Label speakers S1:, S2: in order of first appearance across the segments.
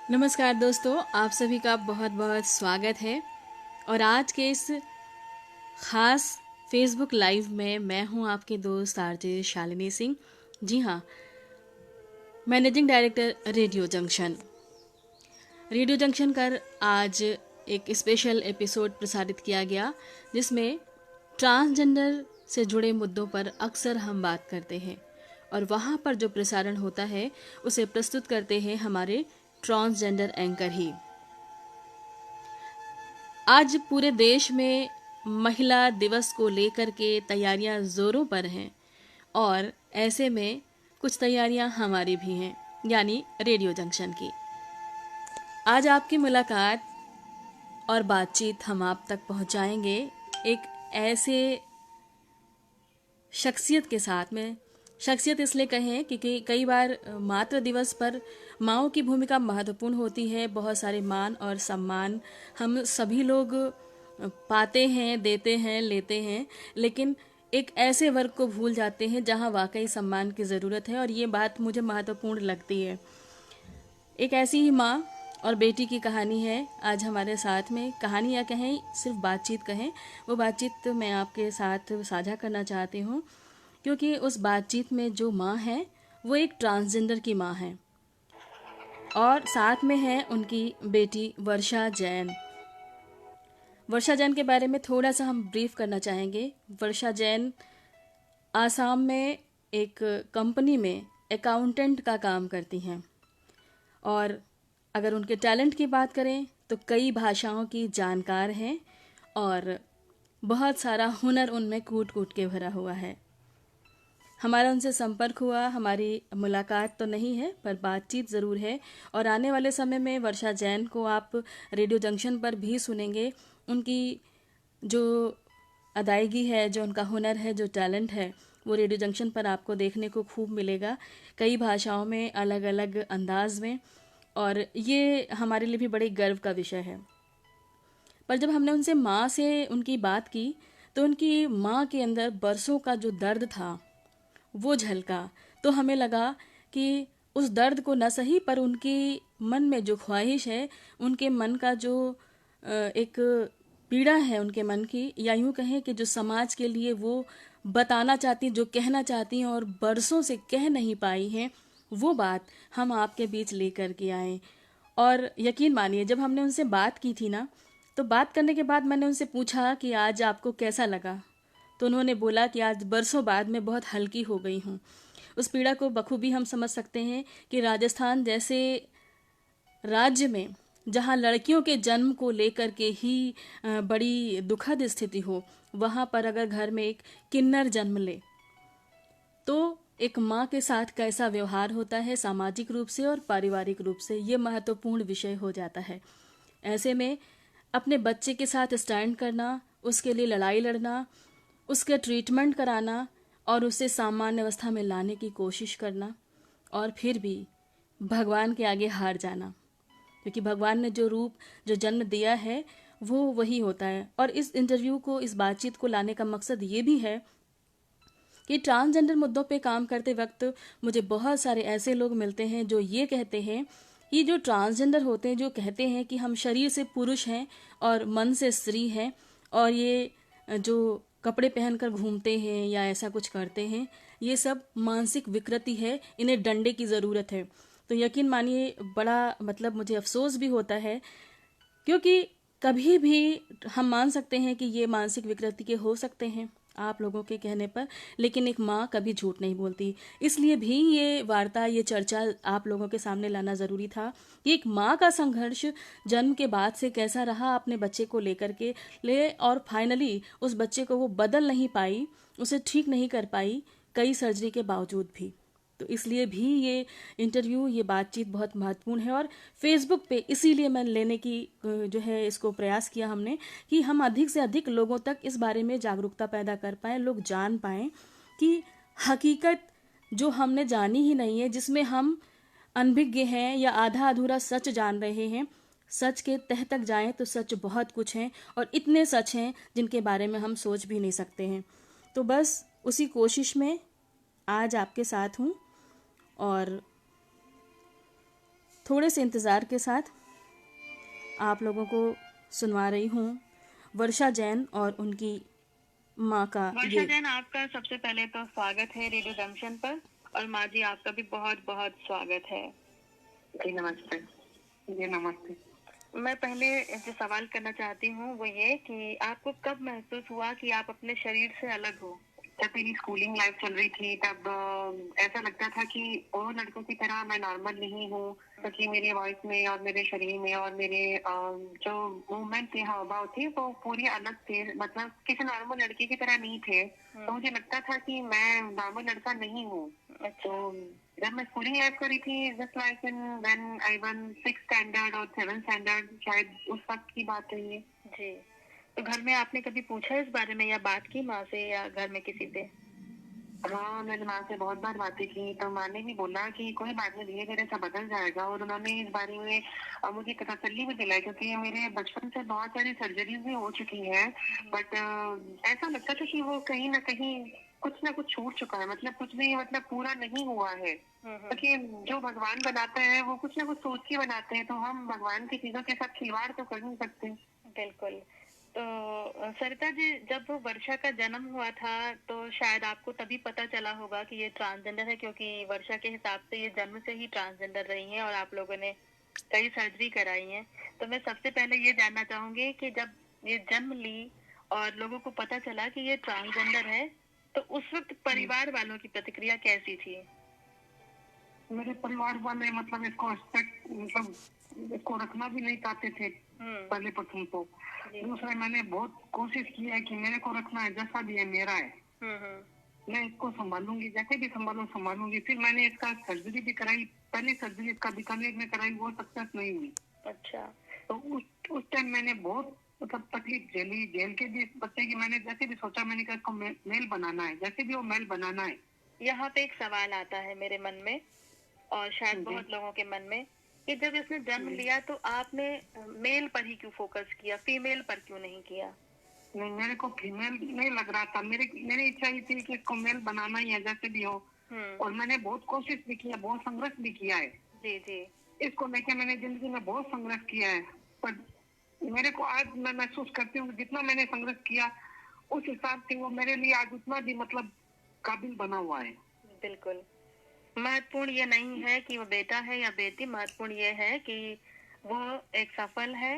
S1: नमस्कार दोस्तों, आप सभी का बहुत बहुत स्वागत है। और आज के इस खास फेसबुक लाइव में मैं हूं आपके दोस्त आरजे शालिनी सिंह। जी हाँ, मैनेजिंग डायरेक्टर रेडियो जंक्शन कर आज एक स्पेशल एपिसोड प्रसारित किया गया, जिसमें ट्रांसजेंडर से जुड़े मुद्दों पर अक्सर हम बात करते हैं और वहाँ पर जो प्रसारण होता है उसे प्रस्तुत करते हैं हमारे ट्रांसजेंडर एंकर ही। आज पूरे देश में महिला दिवस को लेकर के तैयारियां जोरों पर हैं और ऐसे में कुछ तैयारियां हमारी भी हैं, यानी रेडियो जंक्शन की। आज आपकी मुलाकात और बातचीत हम आप तक पहुंचाएंगे एक ऐसे शख्सियत के साथ में। शख्सियत इसलिए कहें क्योंकि कई बार मातृ दिवस पर माँओं की भूमिका महत्वपूर्ण होती है। बहुत सारे मान और सम्मान हम सभी लोग पाते हैं, देते हैं, लेते हैं, लेकिन एक ऐसे वर्ग को भूल जाते हैं जहाँ वाकई सम्मान की ज़रूरत है, और ये बात मुझे महत्वपूर्ण लगती है। एक ऐसी ही माँ और बेटी की कहानी है आज हमारे साथ में। कहानी या कहें सिर्फ बातचीत कहें, वो बातचीत मैं आपके साथ साझा करना चाहती हूँ, क्योंकि उस बातचीत में जो माँ है वो एक ट्रांसजेंडर की माँ है और साथ में है उनकी बेटी वर्षा जैन। वर्षा जैन के बारे में थोड़ा सा हम ब्रीफ करना चाहेंगे। वर्षा जैन आसाम में एक कंपनी में अकाउंटेंट का काम करती हैं, और अगर उनके टैलेंट की बात करें तो कई भाषाओं की जानकार हैं और बहुत सारा हुनर उनमें कूट कूट के भरा हुआ है। हमारा उनसे संपर्क हुआ, हमारी मुलाकात तो नहीं है पर बातचीत ज़रूर है, और आने वाले समय में वर्षा जैन को आप रेडियो जंक्शन पर भी सुनेंगे। उनकी जो अदायगी है, जो उनका हुनर है, जो टैलेंट है, वो रेडियो जंक्शन पर आपको देखने को खूब मिलेगा, कई भाषाओं में, अलग अलग अंदाज में, और ये हमारे लिए भी बड़े गर्व का विषय है। पर जब हमने उनसे माँ से उनकी बात की तो उनकी माँ के अंदर बरसों का जो दर्द था वो झलका। तो हमें लगा कि उस दर्द को न सही पर उनकी मन में जो ख्वाहिश है, उनके मन का जो एक पीड़ा है उनके मन की, या यूं कहें कि जो समाज के लिए वो बताना चाहती, जो कहना चाहती हैं और बरसों से कह नहीं पाई हैं, वो बात हम आपके बीच लेकर के आए। और यकीन मानिए, जब हमने उनसे बात की थी ना, तो बात करने के बाद मैंने उनसे पूछा कि आज आपको कैसा लगा, तो उन्होंने बोला कि आज बरसों बाद मैं बहुत हल्की हो गई हूँ। उस पीड़ा को बखूबी हम समझ सकते हैं कि राजस्थान जैसे राज्य में, जहाँ लड़कियों के जन्म को लेकर के ही बड़ी दुखद स्थिति हो, वहाँ पर अगर घर में एक किन्नर जन्म ले तो एक माँ के साथ कैसा व्यवहार होता है सामाजिक रूप से और पारिवारिक रूप से, ये महत्वपूर्ण विषय हो जाता है। ऐसे में अपने बच्चे के साथ स्टैंड करना, उसके लिए लड़ाई लड़ना, उसका ट्रीटमेंट कराना और उसे सामान्य अवस्था में लाने की कोशिश करना, और फिर भी भगवान के आगे हार जाना, क्योंकि भगवान ने जो रूप, जो जन्म दिया है वो वही होता है। और इस इंटरव्यू को, इस बातचीत को लाने का मकसद ये भी है कि ट्रांसजेंडर मुद्दों पे काम करते वक्त मुझे बहुत सारे ऐसे लोग मिलते हैं जो ये कहते हैं, ये जो ट्रांसजेंडर होते हैं, जो कहते हैं कि हम शरीर से पुरुष हैं और मन से स्त्री हैं, और ये जो कपड़े पहनकर घूमते हैं या ऐसा कुछ करते हैं, ये सब मानसिक विकृति है, इन्हें डंडे की ज़रूरत है। तो यकीन मानिए, बड़ा मतलब मुझे अफसोस भी होता है, क्योंकि कभी भी हम मान सकते हैं कि ये मानसिक विकृति के हो सकते हैं आप लोगों के कहने पर, लेकिन एक माँ कभी झूठ नहीं बोलती। इसलिए भी ये वार्ता, ये चर्चा आप लोगों के सामने लाना ज़रूरी था कि एक माँ का संघर्ष जन्म के बाद से कैसा रहा अपने बच्चे को लेकर के ले, और फाइनली उस बच्चे को वो बदल नहीं पाई, उसे ठीक नहीं कर पाई, कई सर्जरी के बावजूद भी। तो इसलिए भी ये इंटरव्यू, ये बातचीत बहुत महत्वपूर्ण है, और फेसबुक पे इसीलिए मैं लेने की जो है इसको प्रयास किया हमने, कि हम अधिक से अधिक लोगों तक इस बारे में जागरूकता पैदा कर पाएँ, लोग जान पाएँ कि हकीकत जो हमने जानी ही नहीं है, जिसमें हम अनभिज्ञ हैं या आधा अधूरा सच जान रहे हैं, सच के तह तक जाएं तो सच बहुत कुछ हैं, और इतने सच हैं जिनके बारे में हम सोच भी नहीं सकते हैं। तो बस उसी कोशिश में आज आपके साथ हूँ, और थोड़े से इंतज़ार के साथ आप लोगों को सुनवा रही हूँ वर्षा जैन और उनकी माँ का
S2: वर्षा
S1: ये।
S2: जैन, आपका सबसे पहले तो स्वागत है रेडियो जंक्शन पर, और माँ जी आपका भी बहुत बहुत स्वागत है।
S3: जी नमस्ते। जी नमस्ते।
S2: मैं पहले जो सवाल करना चाहती हूँ वो ये कि आपको कब महसूस हुआ कि आप अपने शरीर से अलग हो?
S3: जब मेरी स्कूलिंग लाइफ चल रही थी तब ऐसा लगता था कि और लड़कों की तरह मैं नॉर्मल नहीं हूँ, क्योंकि मेरी वॉइस में और मेरे शरीर में और मेरे जो मूवमेंट थे, हाव भाव थे, वो पूरी अलग थे, मतलब किसी नॉर्मल लड़की की तरह नहीं थे। तो मुझे लगता था कि मैं नॉर्मल लड़का नहीं हूँ। तो जब मैं स्कूलिंग लाइफ कर रही थी, just like when I one 6th standard और 7th स्टैंडर्ड, शायद उस वक्त की बात है ये।
S2: जी, तो घर में आपने कभी पूछा इस बारे में या बात की माँ से या घर में किसी से?
S3: हाँ, मैंने माँ से बहुत बार बातें की, तो माँ ने भी बोला कि कोई बात नहीं, धीरे धीरे सब बदल जाएगा। और उन्होंने इस बारे में मुझे तसल्ली भी दिलाई, क्योंकि मेरे बचपन से बहुत सारी सर्जरीज भी हो चुकी हैं, बट ऐसा लगता था कि वो कहीं ना कहीं कुछ ना कुछ छूट चुका है, मतलब कुछ भी, मतलब पूरा नहीं हुआ है। क्योंकि जो भगवान बनाते हैं वो कुछ ना कुछ सोच के बनाते हैं, तो हम भगवान की चीजों के साथ खिलवाड़ तो कर नहीं सकते।
S2: बिल्कुल। तो सरिता जी, जब वर्षा का जन्म हुआ था तो शायद आपको तभी पता चला होगा कि ये ट्रांसजेंडर है, क्योंकि वर्षा के हिसाब से ये जन्म से ही ट्रांसजेंडर रही हैं और आप लोगों ने कई सर्जरी कराई है। तो मैं सबसे पहले ये जानना चाहूंगी कि जब ये जन्म ली और लोगों को पता चला कि ये ट्रांसजेंडर है, तो उस वक्त परिवार वालों की प्रतिक्रिया कैसी थी?
S3: मेरे परिवार वाले मतलब इसको मतलब इसको रखना भी नहीं चाहते थे, पहले प्रथम तो। दूसरा, मैंने बहुत कोशिश की है कि मेरे को रखना है, जैसा भी है मेरा है, मैं इसको संभालूंगी, जैसे भी संभालूंगी। फिर मैंने इसका सर्जरी भी कराई, पहले सर्जरी इसका बीकानेर में कराई, वो सक्सेस नहीं हुई।
S2: अच्छा।
S3: तो उस टाइम मैंने बहुत मतलब तकलीफ झेली, झेल के भी इस बच्चे की मैंने जैसे भी सोचा, मैंने कहा इसको मेल बनाना है, जैसे भी वो मेल बनाना है।
S2: यहाँ पे एक सवाल आता है मेरे मन में और शायद बहुत लोगों के मन में, कि जब इसने जन्म लिया तो आपने मेल पर ही क्यों फोकस किया, फीमेल पर क्यों नहीं किया?
S3: नहीं, मेरे को फीमेल नहीं लग रहा था, मेरी इच्छा ही थी कि इसको मेल बनाना ही है, जैसे भी हो। और मैंने बहुत कोशिश भी किया, बहुत संघर्ष भी किया है।
S2: जी जी।
S3: इसको लेके मैंने जिंदगी में बहुत संघर्ष किया है, पर मेरे को आज मैं महसूस करती हूँ जितना मैंने संघर्ष किया उस हिसाब से वो मेरे लिए आज उतना भी मतलब काबिल बना हुआ है।
S2: बिल्कुल। महत्वपूर्ण ये नहीं है कि वो बेटा है या बेटी, महत्वपूर्ण ये है कि वो एक सफल है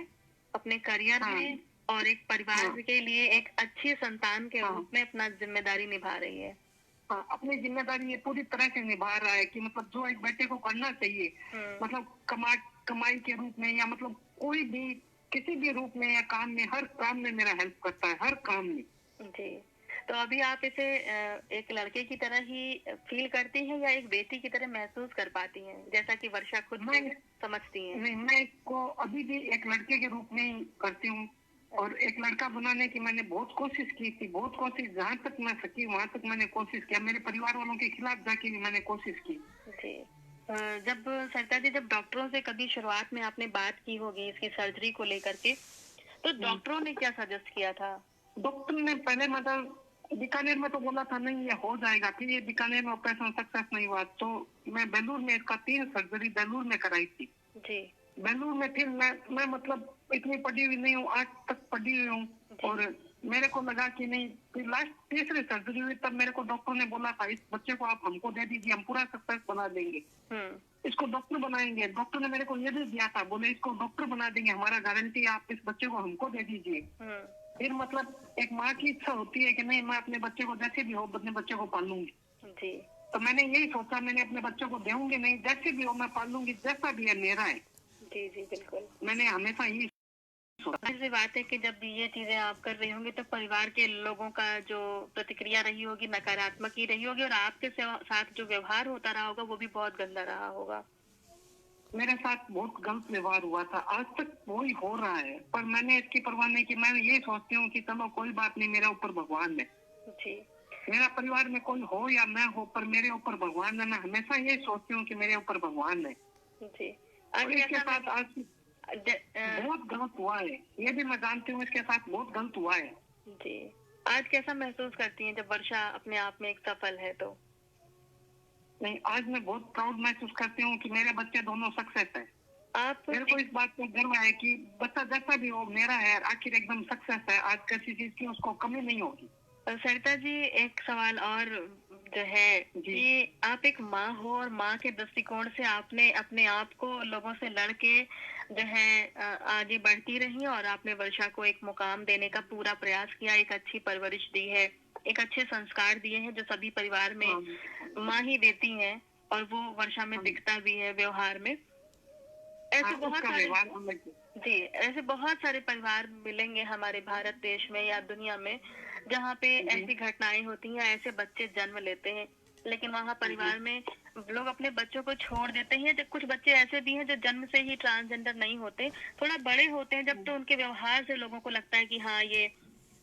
S2: अपने करियर में और एक परिवार के लिए एक अच्छी संतान के रूप में अपना जिम्मेदारी निभा रही है।
S3: अपनी जिम्मेदारी ये पूरी तरह से निभा रहा है कि मतलब जो एक बेटे को करना चाहिए, मतलब कमाई के रूप में या मतलब कोई भी किसी भी रूप में या काम में, हर काम में मेरा हेल्प करता है, हर काम में।
S2: जी, तो अभी आप इसे एक लड़के की तरह ही फील करती हैं या एक बेटी की तरह महसूस कर पाती हैं, जैसा कि वर्षा खुद समझती हैं?
S3: नहीं, मैं इसको अभी भी एक लड़के के रूप में ही करती हूँ, और एक लड़का बनाने की मैंने बहुत कोशिश की थी, बहुत कोशिश, जहाँ तक मैं सकी वहाँ तक मैंने कोशिश किया, मेरे परिवार वालों के खिलाफ जाके भी मैंने कोशिश की।
S2: जी। जब सरिता जी, जब डॉक्टरों से कभी शुरुआत में आपने बात की होगी इसकी सर्जरी को लेकर के, तो डॉक्टरों ने क्या सजेस्ट किया था?
S3: डॉक्टर ने पहले मतलब बीकानेर में तो बोला था नहीं ये हो जाएगा, फिर ये बीकानेर में ऑपरेशन सक्सेस नहीं हुआ, तो मैं बेलूर में इसका 3 सर्जरी बेलूर में कराई थी।
S2: जी।
S3: बेलूर में फिर मैं मतलब इतनी पढ़ी हुई नहीं हूँ, आज तक पढ़ी हुई हूँ, और मेरे को लगा कि नहीं, फिर लास्ट तीसरी सर्जरी हुई तब मेरे को डॉक्टर ने बोला था इस बच्चे को आप हमको दे दीजिए, हम पूरा सक्सेस बना देंगे, इसको डॉक्टर बनाएंगे। डॉक्टर ने मेरे को ये भी दिया था, बोले इसको डॉक्टर बना देंगे, हमारा गारंटी, आप इस बच्चे को हमको दे दीजिए। फिर मतलब एक माँ की इच्छा होती है कि नहीं, मैं अपने बच्चे को जैसे भी हो अपने बच्चे को पालूंगी। जी। तो मैंने यही सोचा, मैंने अपने बच्चे को देऊंगी नहीं, जैसे भी हो मैं पालूंगी, जैसा भी है मेरा है।
S2: जी जी बिल्कुल।
S3: मैंने हमेशा यही सोचा।
S2: ऐसी बात है कि जब ये चीजें आप कर रही होंगी तो परिवार के लोगों का जो प्रतिक्रिया रही होगी नकारात्मक ही रही होगी, और आपके साथ जो व्यवहार होता रहा होगा वो भी बहुत गंदा रहा होगा।
S3: मेरे साथ बहुत गलत व्यवहार हुआ था, आज तक वही हो रहा है, पर मैंने इसकी परवाह नहीं की। मैं ये सोचती हूँ कि चलो कोई बात नहीं, मेरे ऊपर भगवान है। जी। मेरा परिवार में कोई हो या मैं हो, पर मेरे ऊपर भगवान है। मैं हमेशा ये सोचती हूँ कि मेरे ऊपर भगवान है। जी। इसके साथ आज बहुत गलत हुआ है, ये भी मैं जानती हूँ, इसके साथ बहुत गलत हुआ है।
S2: जी। आज कैसा महसूस करती हैं जब वर्षा अपने आप में एक सफल है? तो
S3: नहीं, आज मैं बहुत प्राउड महसूस करती हूँ कि मेरे बच्चे दोनों सक्सेस है।
S2: आप
S3: मेरे को इस बात पे गर्व है कि बच्चा जैसा भी हो मेरा है, आखिर एकदम सक्सेस है, आज किसी चीज की उसको कमी नहीं होगी।
S2: सरिता जी, एक सवाल और जो है
S3: जी।
S2: कि आप एक माँ हो और माँ के दृष्टिकोण से आपने अपने आप को लोगों से लड़के जो है आगे बढ़ती रही और आपने वर्षा को एक मुकाम देने का पूरा प्रयास किया, एक अच्छी परवरिश दी है, एक अच्छे संस्कार दिए हैं जो सभी परिवार में
S3: हाँ।
S2: माँ ही देती हैं और वो वर्षा में
S3: हाँ।
S2: दिखता भी है व्यवहार में। ऐसे
S3: हाँ,
S2: बहुत
S3: उसका
S2: सारे
S3: व्यवहार अलग है।
S2: जी, ऐसे बहुत सारे परिवार मिलेंगे हमारे भारत देश में या दुनिया में जहाँ पे
S3: जी।
S2: ऐसी घटनाएं होती हैं, ऐसे बच्चे जन्म लेते हैं, लेकिन वहाँ परिवार में लोग अपने बच्चों को छोड़ देते हैं। जब कुछ बच्चे ऐसे भी हैं जो जन्म से ही ट्रांसजेंडर नहीं होते, थोड़ा बड़े होते हैं जब, तो उनके व्यवहार से लोगों को लगता है कि हाँ ये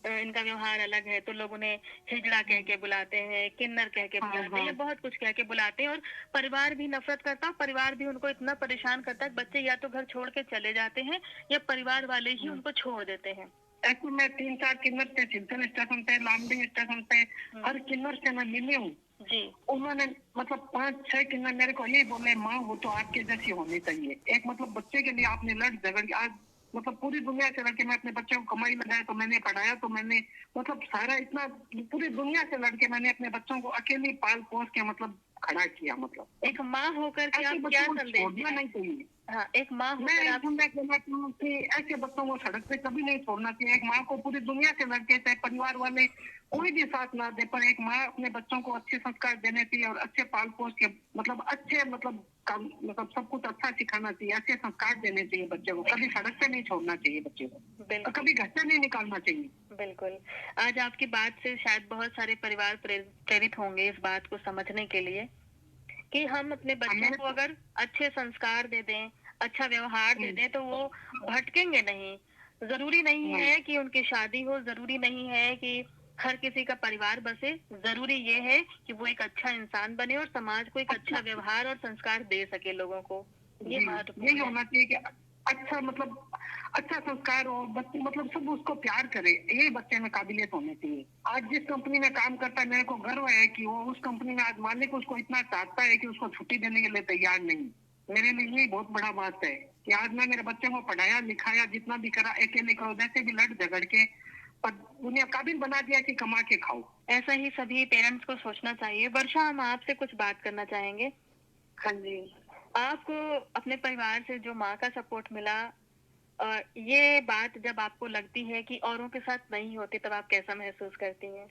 S2: इनका व्यवहार अलग है, तो लोग उन्हें हिजड़ा कह के बुलाते हैं, किन्नर कह के
S3: हाँ,
S2: बुलाते हैं, या
S3: हाँ।
S2: बहुत कुछ कह के बुलाते हैं, और परिवार भी नफरत करता है। परिवार भी उनको इतना परेशान करता है, बच्चे या तो घर छोड़ के चले जाते हैं या परिवार वाले ही उनको छोड़ देते हैं।
S3: ऐसे मैं 3-4 किन्नर पे, चिंतन स्टेशन पे, लामडी स्टेशन पे, हर किन्नर से मैं मिली हूँ।
S2: जी,
S3: उन्होंने मतलब 5-6 किन्नर मेरे को ये बोले, माँ हो तो आपके जैसी होनी चाहिए। एक मतलब बच्चे के लिए आपने लड़ झगड़ के आज मतलब पूरी दुनिया से लड़के मैं अपने बच्चे को कमाई लगाया, तो मैंने पढ़ाया, तो मैंने मतलब सारा इतना पूरी दुनिया से लड़के मैंने अपने बच्चों को अकेले पाल पोस के मतलब खड़ा किया। मतलब
S2: एक माँ होकर के
S3: ऐसे
S2: आप
S3: बच्चों
S2: क्या
S3: को
S2: संदेश
S3: छोड़ना
S2: देना?
S3: नहीं चाहिए।
S2: हाँ, एक माँ
S3: मैं
S2: होकर आप
S3: कहना चाहती हूँ कि ऐसे बच्चों को सड़क पे कभी नहीं छोड़ना चाहिए। एक माँ को पूरी दुनिया से लड़के चाहे परिवार वाले कोई भी साथ ना दे, पर एक माँ अपने बच्चों को अच्छे संस्कार देने चाहिए और अच्छे पाल पोस के मतलब अच्छे मतलब काम मतलब सब कुछ अच्छा सिखाना चाहिए, अच्छे संस्कार देने चाहिए बच्चे को। कभी सड़क पे नहीं छोड़ना चाहिए बच्चे को और
S2: बिल्कुल
S3: कभी घर से नहीं निकालना चाहिए।
S2: बिल्कुल। आज आपकी बात से शायद बहुत सारे परिवार प्रेरित होंगे इस बात को समझने के लिए कि हम अपने बच्चों
S3: मेरे
S2: को अगर अच्छे संस्कार दे दें, अच्छा व्यवहार दे दें, तो वो भटकेंगे नहीं। जरूरी नहीं है कि उनकी शादी हो, जरूरी नहीं है कि हर किसी का परिवार बसे, जरूरी ये है कि वो एक अच्छा इंसान बने और समाज को एक अच्छा व्यवहार और संस्कार दे सके लोगों को। ये
S3: जी,
S2: महत्वपूर्ण
S3: यही
S2: है।
S3: होना चाहिए कि अच्छा मतलब अच्छा संस्कार हो, बच्चे मतलब सब उसको प्यार करे, यही बच्चे में काबिलियत होनी चाहिए। आज जिस कंपनी में काम करता है मेरे को गर्व है कि वो उस कंपनी में आज मालिक उसको इतना चाहता है कि उसको छुट्टी देने के लिए तैयार नहीं। मेरे लिए ये बहुत बड़ा बात है कि आज मैं मेरे बच्चे को पढ़ाया लिखाया जितना भी करा, अकेले करो, जैसे भी लड़ झगड़ के, पर दुनिया काबिल बना दिया कि कमा के खाओ।
S2: ऐसा ही सभी पेरेंट्स को सोचना चाहिए। वर्षा, हम आपसे कुछ बात करना चाहेंगे।
S3: हाँ जी।
S2: आपको अपने परिवार से जो माँ का सपोर्ट मिला, ये बात जब आपको लगती है कि औरों के साथ नहीं होती, तब आप कैसा महसूस करती हैं?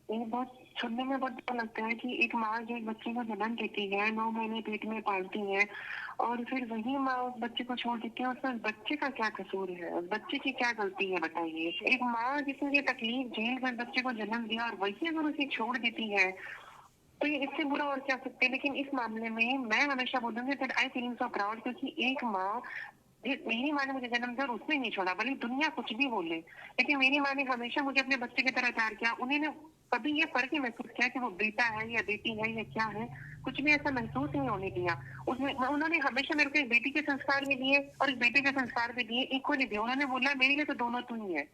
S3: ये बहुत सुनने में बहुत अच्छा लगता है कि एक माँ जो एक बच्चे को जन्म देती है, 9 महीने पेट में पालती है और फिर वही माँ उस बच्चे को छोड़ देती है। उसमें उस बच्चे का क्या कसूर है, उस बच्चे की क्या गलती है, बताइए। एक माँ जिसने ये तकलीफ झेल कर बच्चे को जन्म दिया और वही अगर उसे छोड़ देती है तो ये इससे बुरा और क्या सकते हैं। लेकिन इस मामले में मैं हमेशा बोलूंगी that I feeling so proud, क्योंकि एक माँ मेरी माँ ने मुझे जन्म दिया और उसने नहीं छोड़ा, भले दुनिया कुछ भी बोले, लेकिन मेरी माँ ने हमेशा मुझे अपने बच्चे की तरह प्यार किया। उन्होंने कभी ये फर्क ही महसूस किया कि वो बेटा है या बेटी है या क्या है, कुछ भी ऐसा महसूस नहीं होने दिया। उसमें उन्होंने हमेशा मेरे को एक बेटी के संस्कार भी दिए और एक बेटे के संस्कार भी दिए, इक्वली दिए। उन्होंने बोला मेरे लिए तो दोनों तू ही है।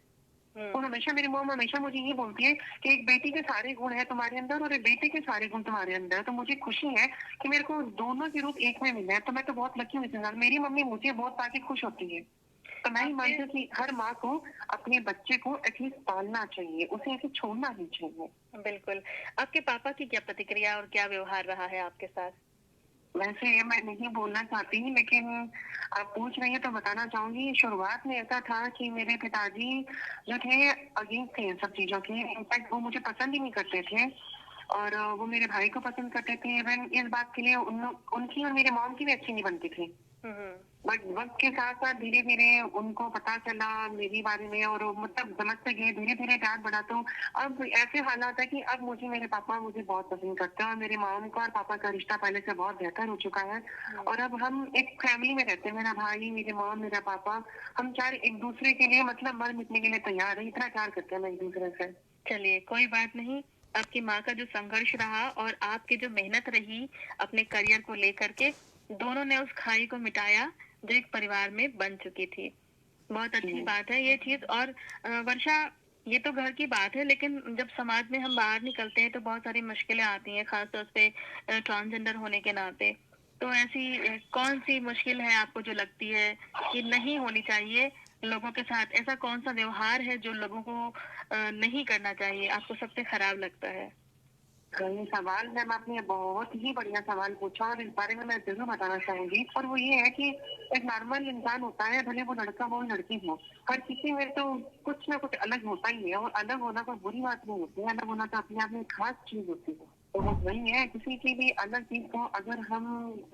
S3: तो हमेशा मेरी मॉम हमेशा मुझे ये बोलती है कि एक बेटी के सारे गुण है तुम्हारे अंदर और एक बेटे के सारे गुण तुम्हारे अंदर है। तो मुझे खुशी है कि मेरे को दोनों के रूप एक में मिले हैं, तो मैं तो बहुत लकी हूँ इसके साथ। मेरी मम्मी मुझे बहुत पाके खुश होती है। तो मैं ही मानती हूँ कि हर माँ को अपने बच्चे को एटलीस्ट पालना चाहिए, उसे ऐसे छोड़ना नहीं चाहिए।
S2: बिल्कुल। आपके पापा की क्या प्रतिक्रिया और क्या व्यवहार रहा है आपके साथ?
S3: वैसे मैं नहीं बोलना चाहती, लेकिन आप पूछ रही हैं तो बताना चाहूंगी। शुरुआत में ऐसा था कि मेरे पिताजी जो थे अगेंस्ट थे इन सब चीजों के। इनफैक्ट वो मुझे पसंद ही नहीं करते थे और वो मेरे भाई को पसंद करते थे। इवन इस बात के लिए उनकी और मेरे मॉम की भी अच्छी नहीं बनती थी। बट वक्त के साथ साथ धीरे धीरे उनको पता चला मेरी बारे में और मतलब समझते गए, धीरे धीरे प्यार बढ़ा। तो अब ऐसे हालात है कि अब मुझे मेरे पापा मुझे बहुत पसंद करते हैं और मेरे माम का और पापा का रिश्ता पहले से बहुत बेहतर हो चुका है। और अब हम एक फैमिली में रहते हैं, मेरा भाई, मेरे माम, मेरा पापा, हम चार एक दूसरे के लिए मतलब मर मिटने के लिए तैयार है। इतना प्यार करते हैं हम एक दूसरे से।
S2: चलिए, कोई बात नहीं। आपकी माँ का जो संघर्ष रहा और आपकी जो मेहनत रही अपने करियर को लेकर के, दोनों ने उस खाई को मिटाया जो एक परिवार में बन चुकी थी। बहुत अच्छी बात है ये चीज। और वर्षा, ये तो घर की बात है, लेकिन जब समाज में हम बाहर निकलते हैं तो बहुत सारी मुश्किलें आती हैं, खासतौर पे ट्रांसजेंडर होने के नाते। तो ऐसी कौन सी मुश्किल है आपको जो लगती है कि नहीं होनी चाहिए लोगों के साथ? ऐसा कौन सा व्यवहार है जो लोगों को नहीं करना चाहिए, आपको सबसे खराब लगता है?
S3: ये सवाल मैम आपने बहुत ही बढ़िया सवाल पूछा और इस बारे में मैं जरूर बताना चाहूंगी। और वो ये है कि एक नॉर्मल इंसान होता है, भले वो लड़का हो लड़की हो, हर किसी में तो कुछ ना कुछ अलग होता ही है। और अलग होना कोई बुरी बात नहीं होती है, अलग होना तो अपने आप में एक खास चीज होती है। तो वो वही है, किसी की भी अलग चीज को अगर हम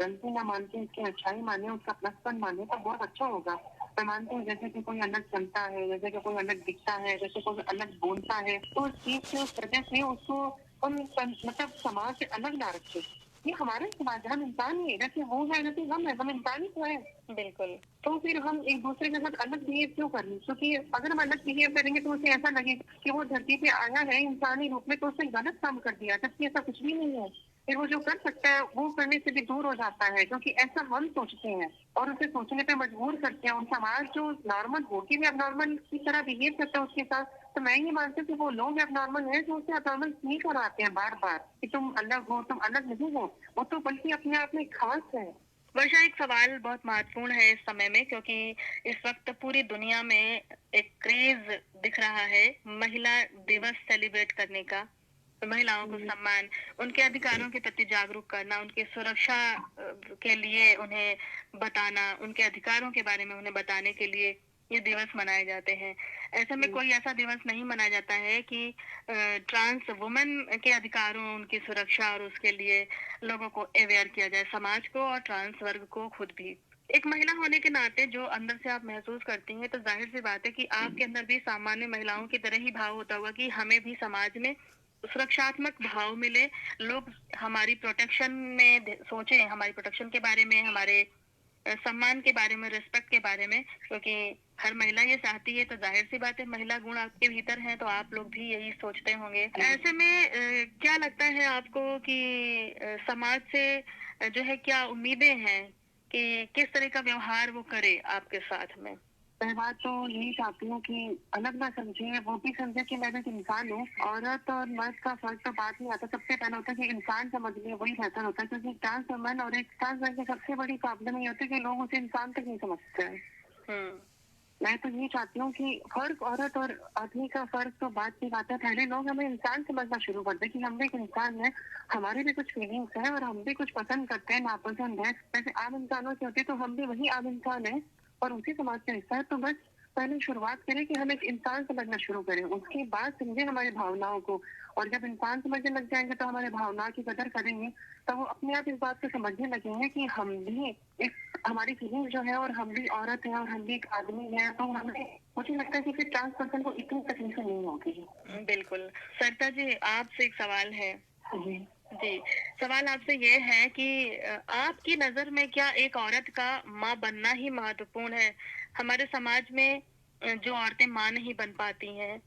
S3: गलती ना मान के उसकी अच्छाई माने, उसका प्लसपन माने तो बहुत अच्छा होगा। मैं मानती हूँ जैसे कि कोई अलग चलता है, जैसे कि कोई अलग दिखता है, जैसे कोई अलग बोलता है, तो उस चीज से उस वजह से उसको हम मतलब समाज से अलग ना रखें। ये हमारा समाज है, हम इंसान ही है, जैसे वो है जैसे हम इंसान ही तो है।
S2: बिल्कुल।
S3: तो फिर हम एक दूसरे के साथ अलग बिहेव क्यों कर लें? क्योंकि अगर हम अलग बिहेव करेंगे तो उसे ऐसा लगेगा कि वो धरती पे आया है इंसानी रूप में तो उसने गलत काम कर दिया, जबकि ऐसा कुछ भी नहीं है। फिर वो जो कर सकता है वो करने से भी दूर हो जाता है, क्योंकि ऐसा हम सोचते हैं और उसे सोचने पे मजबूर करते हैं। और समाज जो नॉर्मल होके भी अब नॉर्मल की तरह बिहेव करता है उसके साथ, तो मैं ये मानती हूँ कि वो लोग अब नॉर्मल है जो उसे अब नॉर्मल नहीं कराते हैं बार बार कि तुम अलग हो, तुम अलग नहीं हो। वो तो बल्कि अपने आप में खास है।
S2: वर्षा, एक सवाल बहुत महत्वपूर्ण है इस समय में, क्योंकि इस वक्त पूरी दुनिया में एक क्रेज दिख रहा है महिला दिवस सेलिब्रेट करने का। तो महिलाओं को सम्मान, उनके अधिकारों के प्रति जागरूक करना, उनकी सुरक्षा के लिए उन्हें बताना, उनके अधिकारों के बारे में उन्हें बताने के लिए ये दिवस मनाए जाते हैं। ऐसे में कोई ऐसा दिवस नहीं मनाया जाता है कि ट्रांस वुमेन के अधिकारों, उनकी सुरक्षा और उसके लिए लोगों को अवेयर किया जाए, समाज को और ट्रांस वर्ग को खुद भी। एक महिला होने के नाते जो अंदर से आप महसूस करती हैं, तो जाहिर सी बात है कि आपके अंदर भी सामान्य महिलाओं की तरह ही भाव होता होगा कि हमें भी समाज में सुरक्षात्मक भाव मिले, लोग हमारी प्रोटेक्शन में सोचें, हमारी प्रोटेक्शन के बारे में, हमारे सम्मान के बारे में, रिस्पेक्ट के बारे में, क्योंकि हर महिला ये चाहती है। तो जाहिर सी बात है महिला गुण आपके भीतर है, तो आप लोग भी यही सोचते होंगे। ऐसे में क्या लगता है आपको कि समाज से जो है क्या उम्मीदें हैं कि किस तरह का व्यवहार वो करे आपके साथ में?
S3: मैं बात तो यही चाहती हूँ कि अलग ना समझे, वो भी समझे कि मैं एक इंसान हूँ। औरत और मर्द का फर्क तो बात नहीं आता, सबसे पहले होता है कि इंसान समझ ले, वही बेहतर होता है। क्योंकि ट्रांस वुमन और एक ट्रांस मैन की सबसे बड़ी प्रॉब्लम ये होती है कि लोग उसे इंसान तक नहीं समझते हैं। मैं तो ये चाहती हूँ कि फर्क औरत और आदमी का फर्क तो बात की बात है, पहले लोग हमें इंसान समझना शुरू कर दे कि हम भी एक इंसान है, हमारे भी कुछ फीलिंग्स है और हम भी कुछ पसंद करते हैं, नापसंद है। जैसे आम इंसानों से होती है, तो हम भी वही आम इंसान है और उसी समाज का हिस्सा है। तो बस पहले शुरुआत करें कि हम एक इंसान समझना शुरू करें, उसके बाद समझे हमारी भावनाओं को। और जब इंसान समझने लग जाएंगे तो हमारे भावनाओं की कदर करेंगे, तो वो अपने आप इस बात को समझने लगेंगे कि हम भी एक हमारी फीलिंग जो है और हम भी औरत है और हम भी एक आदमी है। तो हमें मुझे लगता है कि फिर ट्रांस पर्सन को इतनी तकलीफें नहीं होगी।
S2: बिल्कुल। सरिता जी, आपसे एक सवाल है।
S3: जी
S2: जी, सवाल आपसे ये है कि आपकी नजर में क्या एक औरत का माँ बनना ही महत्वपूर्ण है? हमारे समाज में जो औरतें माँ नहीं बन पाती हैं,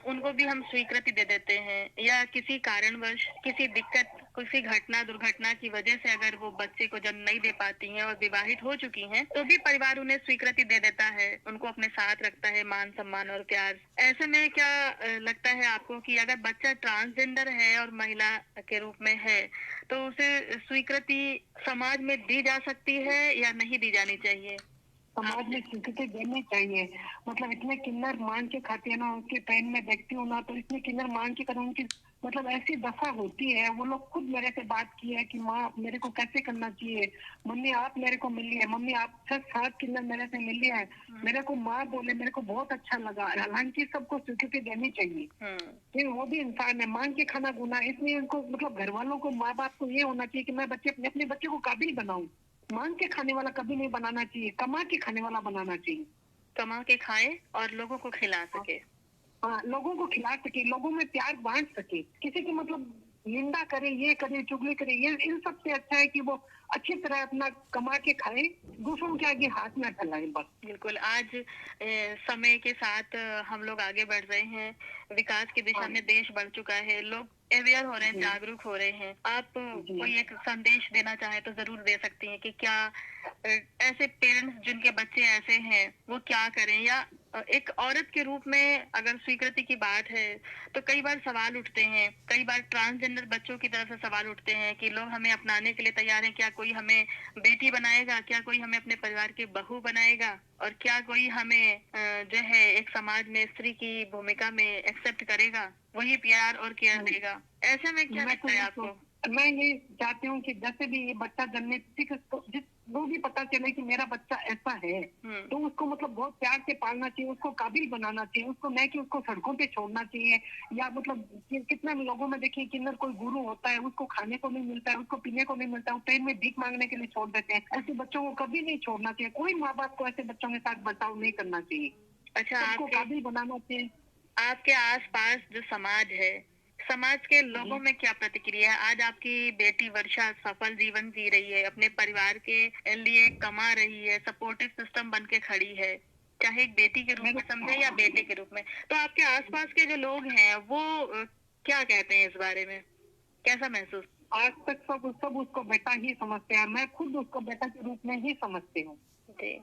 S2: उनको भी हम स्वीकृति दे देते हैं, या किसी कारणवश, किसी दिक्कत, किसी घटना दुर्घटना की वजह से अगर वो बच्चे को जन्म नहीं दे पाती हैं और विवाहित हो चुकी हैं, तो भी परिवार उन्हें स्वीकृति दे देता है, उनको अपने साथ रखता है, मान सम्मान और प्यार। ऐसे में क्या लगता है आपको कि अगर बच्चा ट्रांसजेंडर है और महिला के रूप में है, तो उसे स्वीकृति समाज में दी जा सकती है या नहीं दी जानी चाहिए?
S3: समाज में स्वीकृति देनी चाहिए। मतलब इतने किन्नर मांग के खाते हैं ना, उसके पैन में देखती हूँ ना, तो इतने किन्नर मांग के कदम की मतलब ऐसी दशा होती है। वो लोग खुद मेरे से बात की है कि माँ मेरे को कैसे करना चाहिए, मम्मी आप मेरे को मिली है, मम्मी आप 6-7 किन्नर मेरे से मिली है, मेरे को माँ बोले, मेरे को बहुत अच्छा लगा। हालांकि सबको स्वीकृति देनी चाहिए, फिर वो भी इंसान है, मांग के खाना गुना। इसलिए उनको मतलब घर वालों को, माँ बाप को ये होना चाहिए कि मैं अपने बच्चे को काबिल बनाऊं। मांग के खाने वाला कभी नहीं बनाना चाहिए, कमा के खाने वाला बनाना चाहिए।
S2: कमा के खाए और लोगों को खिला सके।
S3: हाँ, लोगों को खिला सके, लोगों में प्यार बांट सके, किसी की मतलब निंदा करे, ये करे, चुगली करे, ये इन सब से अच्छा है कि वो अच्छी तरह अपना कमा के खाए, दूसरों के आगे हाथ न फैलाए बस।
S2: बिल्कुल। आज समय के साथ हम लोग आगे बढ़ रहे हैं, विकास की दिशा में देश बढ़ चुका है, लोग अवेयर हो रहे हैं, जागरूक हो रहे हैं। आप कोई एक संदेश देना चाहे तो जरूर दे सकती हैं कि क्या ऐसे पेरेंट्स जिनके बच्चे ऐसे हैं वो क्या करें, या एक औरत के रूप में अगर स्वीकृति की बात है तो कई बार सवाल उठते हैं, कई बार ट्रांसजेंडर बच्चों की तरफ से सवाल उठते हैं कि लोग हमें अपनाने के लिए तैयार हैं, क्या कोई हमें बेटी बनाएगा, क्या कोई हमें अपने परिवार की बहू बनाएगा, और क्या कोई हमें जो है एक समाज में स्त्री की भूमिका में एक्सेप्ट करेगा, वही प्यार और केयर देगा। ऐसे में क्या लगता है आपको?
S3: मैं ये चाहती हूँ कि जैसे भी ये बच्चा जन्मे, जिसको भी पता चले कि मेरा बच्चा ऐसा है, तो उसको मतलब बहुत प्यार से पालना चाहिए, उसको काबिल बनाना चाहिए, उसको नहीं कि उसको सड़कों पे छोड़ना चाहिए, या मतलब कितने लोगों में देखिए कि अंदर कोई गुरु होता है, उसको खाने को नहीं मिलता है, उसको पीने को नहीं मिलता है, वो ट्रेन में भीख मांगने के लिए छोड़ देते हैं। ऐसे बच्चों को कभी नहीं छोड़ना चाहिए, कोई माँ बाप को ऐसे बच्चों के साथ बर्ताव नहीं करना चाहिए।
S2: अच्छा,
S3: सबको काबिल बनाना चाहिए।
S2: आपके आसपास जो समाज है, समाज के लोगों में क्या प्रतिक्रिया है? आज आपकी बेटी वर्षा सफल जीवन जी रही है, अपने परिवार के लिए कमा रही है, सपोर्टिव सिस्टम बन के खड़ी है, चाहे एक बेटी के रूप में समझे या बेटे के रूप में। तो आपके आसपास के जो लोग हैं वो क्या कहते हैं इस बारे में? कैसा महसूस?
S3: आज तक सब उसको बेटा ही समझते हैं। मैं खुद उसको बेटा के रूप में ही समझती हूँ।
S2: जी,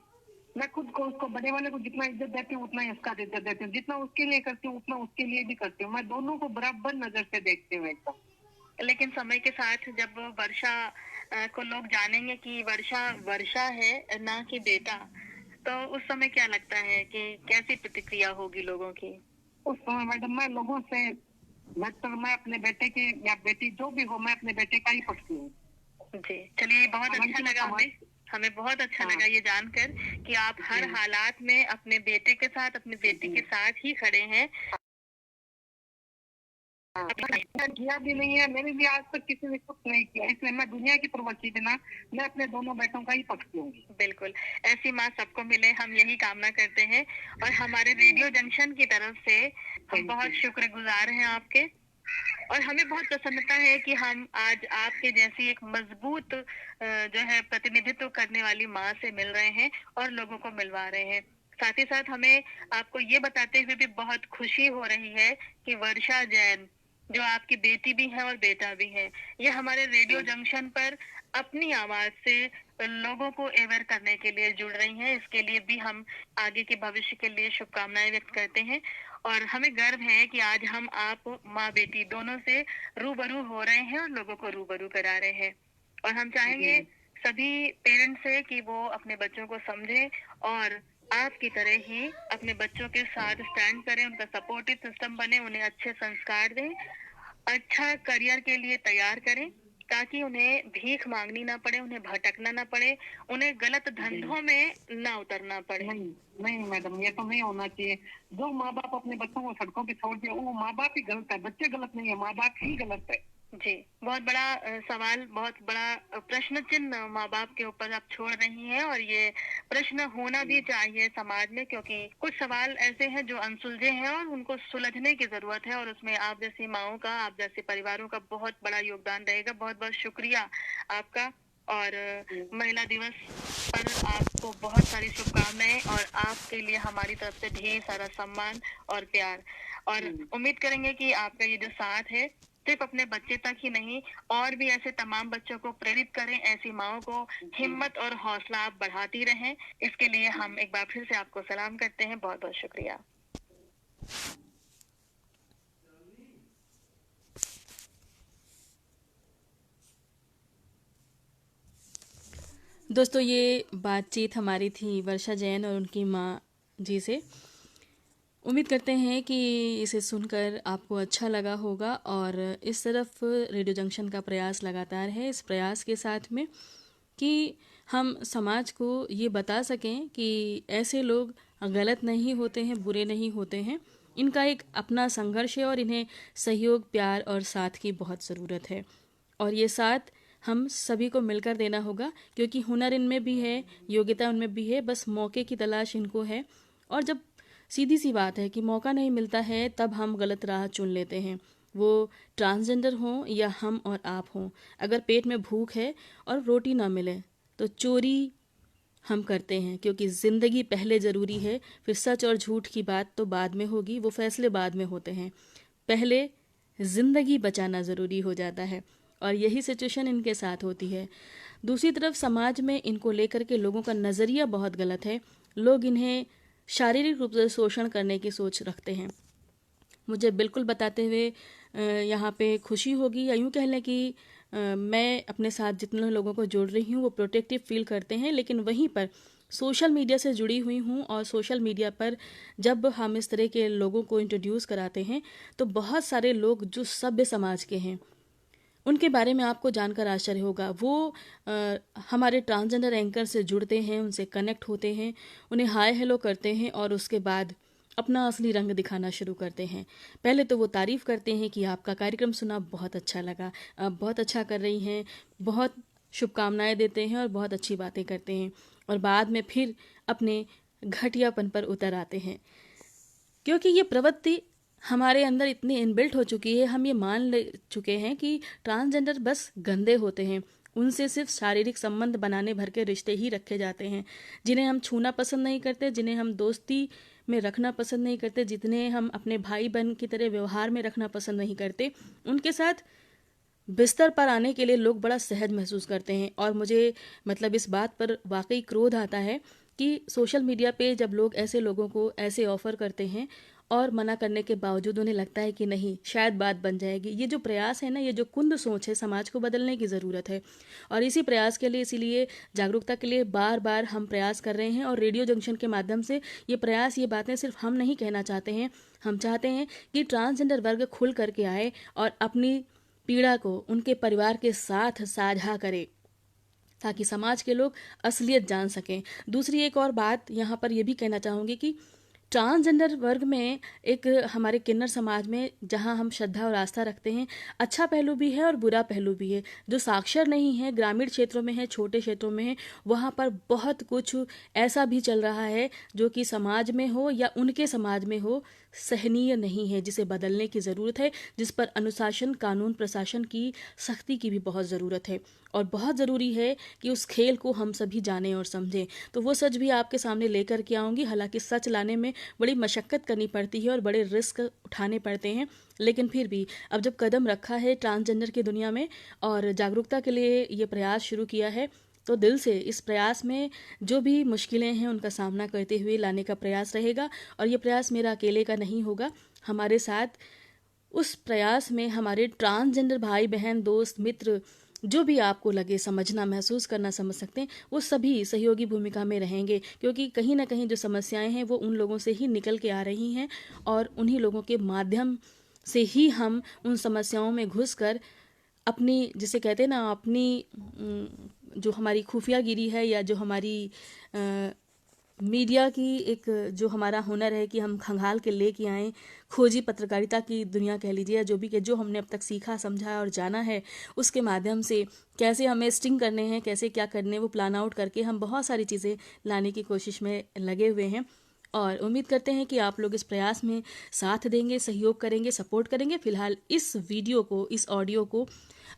S3: मैं खुद को, उसको बड़े वाले को जितना इज्जत देती हूँ उतना ही उसका इज्जत देती हूँ, जितना उसके लिए करती हूँ उतना उसके लिए भी करती हूँ। मैं दोनों को बराबर नजर से देखती हूँ एकदम।
S2: लेकिन समय के साथ जब वर्षा को लोग जानेंगे कि वर्षा वर्षा है ना कि बेटा, तो उस समय क्या लगता है कि कैसी प्रतिक्रिया होगी लोगों की?
S3: उस समय मैडम मैं लोगों से मैं अपने बेटे के या बेटी जो भी हो, मैं अपने बेटे का ही पढ़ती हूँ।
S2: जी, चलिए बहुत अच्छा लगा हमें बहुत अच्छा लगा ये जानकर कि आप हर हालात में अपने बेटे के साथ, अपनी बेटी के साथ ही खड़े हैं।
S3: किया भी नहीं है, मैंने भी आज तक किसी ने कुछ नहीं किया, इसलिए मैं दुनिया की परवाह किए बिना मैं अपने दोनों बेटों का ही पढ़ती हूँ।
S2: बिल्कुल, ऐसी माँ सबको मिले, हम यही कामना करते हैं। और हमारे रेडियो जंक्शन की तरफ से हम बहुत शुक्रगुजार हैं आपके, और हमें बहुत प्रसन्नता है कि हम आज आपके जैसी एक मजबूत जो है प्रतिनिधित्व करने वाली माँ से मिल रहे हैं और लोगों को मिलवा रहे हैं। साथ ही साथ हमें आपको ये बताते हुए भी बहुत खुशी हो रही है कि वर्षा जैन जो आपकी बेटी भी है और बेटा भी है, ये हमारे रेडियो जंक्शन पर अपनी आवाज से लोगों को अवेयर करने के लिए जुड़ रही हैं। इसके लिए भी हम आगे के भविष्य के लिए शुभकामनाएं व्यक्त करते हैं, और हमें गर्व है कि आज हम आप माँ बेटी दोनों से रूबरू हो रहे हैं और लोगों को रूबरू करा रहे हैं। और हम चाहेंगे सभी पेरेंट्स से कि वो अपने बच्चों को समझें और आपकी तरह ही अपने बच्चों के साथ स्टैंड करें, उनका सपोर्टिव सिस्टम बने, उन्हें अच्छे संस्कार दें, अच्छा करियर के लिए तैयार करें, ताकि उन्हें भीख मांगनी ना पड़े, उन्हें भटकना ना पड़े, उन्हें गलत धंधों में ना उतरना पड़े।
S3: नहीं मैडम, ये तो नहीं होना चाहिए। जो माँ बाप अपने बच्चों को सड़कों पे छोड़ दिया, वो माँ बाप ही गलत है, बच्चे गलत नहीं है, माँ बाप ही गलत है।
S2: जी, बहुत बड़ा सवाल, बहुत बड़ा प्रश्न चिन्ह माँ बाप के ऊपर आप छोड़ रही हैं, और ये प्रश्न होना भी चाहिए समाज में, क्योंकि कुछ सवाल ऐसे हैं जो अनसुलझे हैं और उनको सुलझने की जरूरत है, और उसमें आप जैसी माओं का, आप जैसे परिवारों का बहुत बड़ा योगदान रहेगा। बहुत बहुत शुक्रिया आपका, और महिला दिवस पर आपको बहुत सारी शुभकामनाएं, और आपके लिए हमारी तरफ से ढेर सारा सम्मान और प्यार, और उम्मीद करेंगे कि आपका ये जो साथ है सिर्फ अपने बच्चे तक ही नहीं, और भी ऐसे तमाम बच्चों को प्रेरित करें, ऐसी माओं को हिम्मत और हौसला आप बढ़ाती रहें। इसके लिए हम एक बार फिर से आपको सलाम करते हैं। बहुत बहुत शुक्रिया।
S1: दोस्तों, ये बातचीत हमारी थी वर्षा जैन और उनकी माँ जी से। उम्मीद करते हैं कि इसे सुनकर आपको अच्छा लगा होगा, और इस तरफ रेडियो जंक्शन का प्रयास लगातार है, इस प्रयास के साथ में कि हम समाज को ये बता सकें कि ऐसे लोग गलत नहीं होते हैं, बुरे नहीं होते हैं, इनका एक अपना संघर्ष है और इन्हें सहयोग, प्यार और साथ की बहुत ज़रूरत है। और ये साथ हम सभी को मिलकर देना होगा, क्योंकि हुनर इनमें भी है, योग्यता उनमें भी है, बस मौके की तलाश इनको है। और जब सीधी सी बात है कि मौका नहीं मिलता है, तब हम गलत राह चुन लेते हैं, वो ट्रांसजेंडर हों या हम और आप हों। अगर पेट में भूख है और रोटी ना मिले तो चोरी हम करते हैं, क्योंकि ज़िंदगी पहले ज़रूरी है, फिर सच और झूठ की बात तो बाद में होगी, वो फैसले बाद में होते हैं, पहले ज़िंदगी बचाना ज़रूरी हो जाता है। और यही सिचुएशन इनके साथ होती है। दूसरी तरफ समाज में इनको लेकर के लोगों का नज़रिया बहुत गलत है। लोग इन्हें शारीरिक रूप से शोषण करने की सोच रखते हैं। मुझे बिल्कुल बताते हुए यहाँ पे खुशी होगी, या यूँ कह लें कि मैं अपने साथ जितने लोगों को जोड़ रही हूँ वो प्रोटेक्टिव फील करते हैं, लेकिन वहीं पर सोशल मीडिया से जुड़ी हुई हूँ और सोशल मीडिया पर जब हम इस तरह के लोगों को इंट्रोड्यूस कराते हैं तो बहुत सारे लोग जो सभ्य समाज के हैं उनके बारे में आपको जानकर आश्चर्य होगा। वो हमारे ट्रांसजेंडर एंकर से जुड़ते हैं, उनसे कनेक्ट होते हैं, उन्हें हाय हेलो करते हैं और उसके बाद अपना असली रंग दिखाना शुरू करते हैं। पहले तो वो तारीफ़ करते हैं कि आपका कार्यक्रम सुना, बहुत अच्छा लगा, आप बहुत अच्छा कर रही हैं, बहुत शुभकामनाएं देते हैं और बहुत अच्छी बातें करते हैं, और बाद में फिर अपने घटियापन पर उतर आते हैं। क्योंकि ये प्रवृत्ति हमारे अंदर इतनी इनबिल्ट हो चुकी है, हम ये मान ले चुके हैं कि ट्रांसजेंडर बस गंदे होते हैं, उनसे सिर्फ शारीरिक संबंध बनाने भर के रिश्ते ही रखे जाते हैं, जिन्हें हम छूना पसंद नहीं करते, जिन्हें हम दोस्ती में रखना पसंद नहीं करते, जितने हम अपने भाई बहन की तरह व्यवहार में रखना पसंद नहीं करते, उनके साथ बिस्तर पर आने के लिए लोग बड़ा सहज महसूस करते हैं। और मुझे मतलब इस बात पर वाकई क्रोध आता है कि सोशल मीडिया पे जब लोग ऐसे लोगों को ऐसे ऑफ़र करते हैं और मना करने के बावजूद उन्हें लगता है कि नहीं शायद बात बन जाएगी। ये जो प्रयास है ना, ये जो कुंद सोच है, समाज को बदलने की ज़रूरत है, और इसी प्रयास के लिए, इसीलिए जागरूकता के लिए बार बार हम प्रयास कर रहे हैं। और रेडियो जंक्शन के माध्यम से ये प्रयास, ये बातें सिर्फ हम नहीं कहना चाहते हैं, हम चाहते हैं कि ट्रांसजेंडर वर्ग खुल करके आए और अपनी पीड़ा को उनके परिवार के साथ साझा करे, ताकि समाज के लोग असलियत जान सकें। दूसरी एक और बात यहाँ पर यह भी कहना चाहूँगी कि ट्रांसजेंडर वर्ग में एक हमारे किन्नर समाज में जहाँ हम श्रद्धा और आस्था रखते हैं, अच्छा पहलू भी है और बुरा पहलू भी है। जो साक्षर नहीं है, ग्रामीण क्षेत्रों में है, छोटे क्षेत्रों में है, वहाँ पर बहुत कुछ ऐसा भी चल रहा है जो कि समाज में हो या उनके समाज में हो सहनीय नहीं है, जिसे बदलने की ज़रूरत है, जिस पर अनुशासन, कानून प्रशासन की सख्ती की भी बहुत ज़रूरत है। और बहुत ज़रूरी है कि उस खेल को हम सभी जानें और समझें। तो वो सच भी आपके सामने लेकर के आऊँगी। हालांकि सच लाने में बड़ी मशक्क़त करनी पड़ती है और बड़े रिस्क उठाने पड़ते हैं, लेकिन फिर भी अब जब कदम रखा है ट्रांसजेंडर की दुनिया में और जागरूकता के लिए ये प्रयास शुरू किया है, तो दिल से इस प्रयास में जो भी मुश्किलें हैं उनका सामना करते हुए लाने का प्रयास रहेगा। और ये प्रयास मेरा अकेले का नहीं होगा, हमारे साथ उस प्रयास में हमारे ट्रांसजेंडर भाई बहन, दोस्त, मित्र, जो भी आपको लगे समझना, महसूस करना, समझ सकते हैं, वो सभी सहयोगी भूमिका में रहेंगे। क्योंकि कहीं ना कहीं जो समस्याएं हैं वो उन लोगों से ही निकल के आ रही हैं, और उन्हीं लोगों के माध्यम से ही हम उन समस्याओं में घुसकर अपनी, जिसे कहते हैं ना, अपनी जो हमारी खुफियागिरी है या जो हमारी मीडिया की एक जो हमारा हुनर है कि हम खंगाल के लेके आएँ, खोजी पत्रकारिता की दुनिया कह लीजिए, या जो भी, जो हमने अब तक सीखा, समझा और जाना है, उसके माध्यम से कैसे हमें स्टिंग करने हैं, कैसे क्या करने, वो प्लान आउट करके हम बहुत सारी चीज़ें लाने की कोशिश में लगे हुए हैं। और उम्मीद करते हैं कि आप लोग इस प्रयास में साथ देंगे, सहयोग करेंगे, सपोर्ट करेंगे। फिलहाल इस वीडियो को, इस ऑडियो को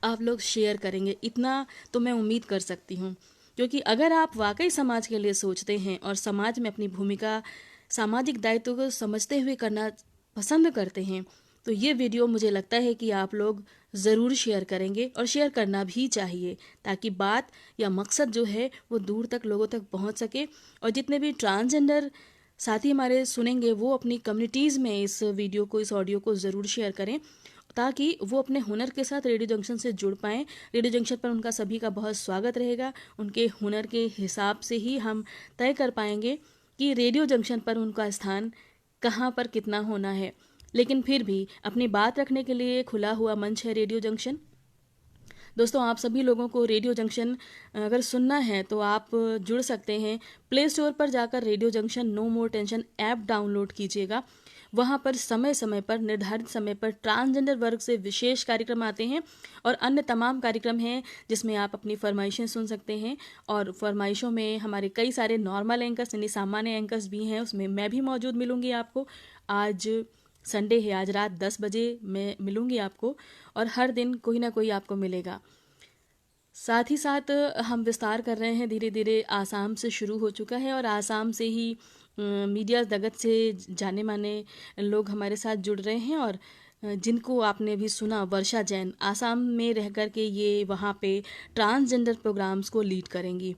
S1: आप लोग शेयर करेंगे, इतना तो मैं उम्मीद कर सकती हूँ। क्योंकि अगर आप वाकई समाज के लिए सोचते हैं और समाज में अपनी भूमिका, सामाजिक दायित्व को समझते हुए करना पसंद करते हैं, तो ये वीडियो मुझे लगता है कि आप लोग ज़रूर शेयर करेंगे, और शेयर करना भी चाहिए, ताकि बात या मकसद जो है वो दूर तक लोगों तक पहुंच सके। और जितने भी ट्रांसजेंडर साथी हमारे सुनेंगे वो अपनी कम्युनिटीज़ में इस वीडियो को, इस ऑडियो को ज़रूर शेयर करें, ताकि वो अपने हुनर के साथ रेडियो जंक्शन से जुड़ पाएँ। रेडियो जंक्शन पर उनका सभी का बहुत स्वागत रहेगा। उनके हुनर के हिसाब से ही हम तय कर पाएंगे कि रेडियो जंक्शन पर उनका स्थान कहाँ पर कितना होना है। लेकिन फिर भी अपनी बात रखने के लिए खुला हुआ मंच है रेडियो जंक्शन। दोस्तों, आप सभी लोगों को रेडियो जंक्शन अगर सुनना है तो आप जुड़ सकते हैं। प्ले स्टोर पर जाकर Radio Junction no more tension app download कीजिएगा। वहाँ पर समय समय पर, निर्धारित समय पर ट्रांसजेंडर वर्ग से विशेष कार्यक्रम आते हैं और अन्य तमाम कार्यक्रम हैं जिसमें आप अपनी फरमाइशें सुन सकते हैं। और फरमाइशों में हमारे कई सारे नॉर्मल एंकर्स, यानी सामान्य एंकर्स भी हैं, उसमें मैं भी मौजूद मिलूंगी आपको। आज संडे है, आज रात 10 बजे मैं मिलूंगी आपको, और हर दिन कोई ना कोई आपको मिलेगा। साथ ही साथ हम विस्तार कर रहे हैं, धीरे धीरे आसाम से शुरू हो चुका है, और आसाम से ही मीडिया जगत से जाने माने लोग हमारे साथ जुड़ रहे हैं। और जिनको आपने भी सुना, वर्षा जैन आसाम में रह कर के ये वहाँ पे ट्रांसजेंडर प्रोग्राम्स को लीड करेंगी।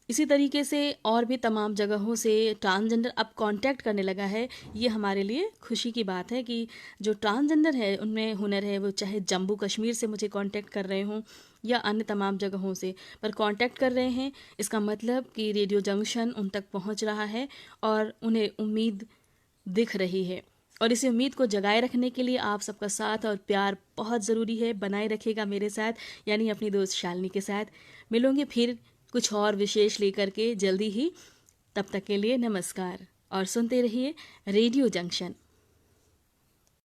S1: इसी तरीके से और भी तमाम जगहों से ट्रांसजेंडर अब कांटेक्ट करने लगा है। ये हमारे लिए खुशी की बात है कि जो ट्रांसजेंडर है उनमें हुनर है, वो चाहे जम्मू कश्मीर से मुझे कांटेक्ट कर रहे हों या अन्य तमाम जगहों से, पर कांटेक्ट कर रहे हैं। इसका मतलब कि रेडियो जंक्शन उन तक पहुंच रहा है और उन्हें उम्मीद दिख रही है। और इसी उम्मीद को जगाए रखने के लिए आप सबका साथ और प्यार बहुत ज़रूरी है। बनाए रखेगा मेरे साथ, यानी अपनी दोस्त शालिनी के साथ। मिलूंगे फिर कुछ और विशेष लेकर के जल्दी ही। तब तक के लिए नमस्कार और सुनते रहिए रेडियो जंक्शन।